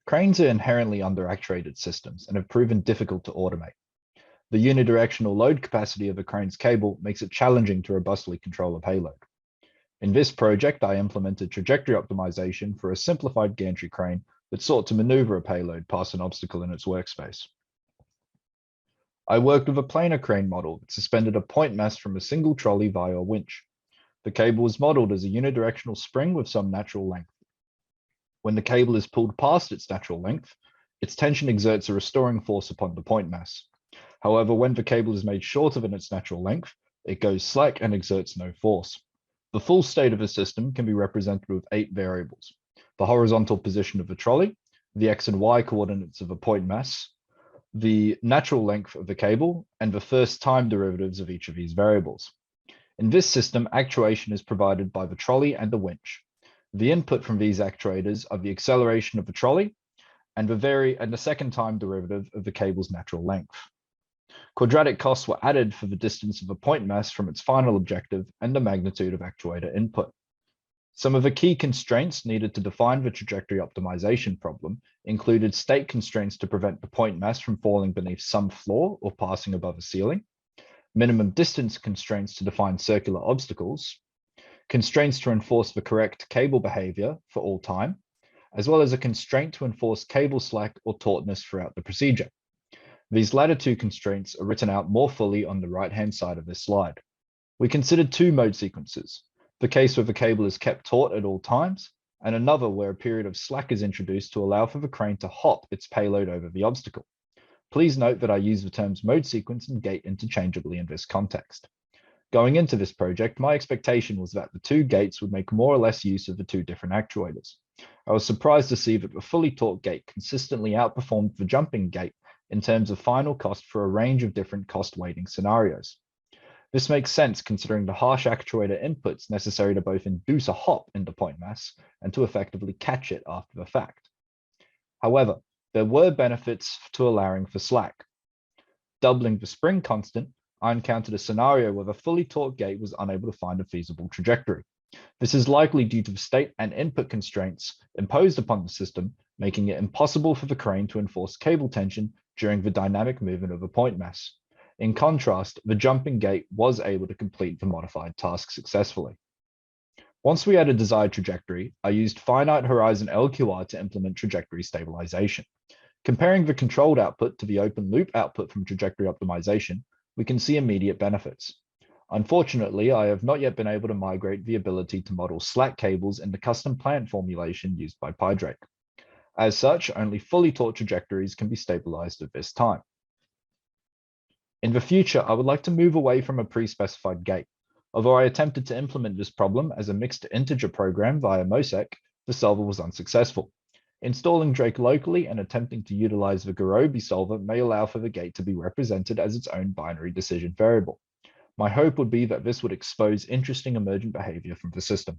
Cranes are inherently underactuated systems and have proven difficult to automate. The unidirectional load capacity of a crane's cable makes it challenging to robustly control a payload. In this project, I implemented trajectory optimization for a simplified gantry crane that sought to maneuver a payload past an obstacle in its workspace. I worked with a planar crane model that suspended a point mass from a single trolley via a winch. The cable was modeled as a unidirectional spring with some natural length. When the cable is pulled past its natural length, its tension exerts a restoring force upon the point mass. However, when the cable is made shorter than its natural length, it goes slack and exerts no force. The full state of a system can be represented with 8 variables: the horizontal position of the trolley, the x and y coordinates of a point mass, the natural length of the cable, and the first time derivatives of each of these variables. In this system, actuation is provided by the trolley and the winch. The input from these actuators are the acceleration of the trolley and the second time derivative of the cable's natural length. Quadratic costs were added for the distance of a point mass from its final objective and the magnitude of actuator input. Some of the key constraints needed to define the trajectory optimization problem included state constraints to prevent the point mass from falling beneath some floor or passing above a ceiling, minimum distance constraints to define circular obstacles, constraints to enforce the correct cable behavior for all time, as well as a constraint to enforce cable slack or tautness throughout the procedure. These latter two constraints are written out more fully on the right-hand side of this slide. We considered 2 mode sequences: the case where the cable is kept taut at all times, and another where a period of slack is introduced to allow for the crane to hop its payload over the obstacle. Please note that I use the terms mode sequence and gate interchangeably in this context. Going into this project, my expectation was that the 2 gates would make more or less use of the 2 different actuators. I was surprised to see that the fully taut gate consistently outperformed the jumping gate in terms of final cost for a range of different cost weighting scenarios. This makes sense considering the harsh actuator inputs necessary to both induce a hop in the point mass and to effectively catch it after the fact. However, there were benefits to allowing for slack. Doubling the spring constant, I encountered a scenario where the fully taut gate was unable to find a feasible trajectory. This is likely due to the state and input constraints imposed upon the system, making it impossible for the crane to enforce cable tension during the dynamic movement of a point mass. In contrast, the jumping gate was able to complete the modified task successfully. Once we had a desired trajectory, I used finite horizon LQR to implement trajectory stabilization. Comparing the controlled output to the open loop output from trajectory optimization, we can see immediate benefits. Unfortunately, I have not yet been able to migrate the ability to model slack cables in the custom plant formulation used by PyDrake. As such, only fully taut trajectories can be stabilized at this time. In the future, I would like to move away from a pre-specified gate. Although I attempted to implement this problem as a mixed integer program via MOSEC, the solver was unsuccessful. Installing Drake locally and attempting to utilize the Gurobi solver may allow for the gate to be represented as its own binary decision variable. My hope would be that this would expose interesting emergent behavior from the system.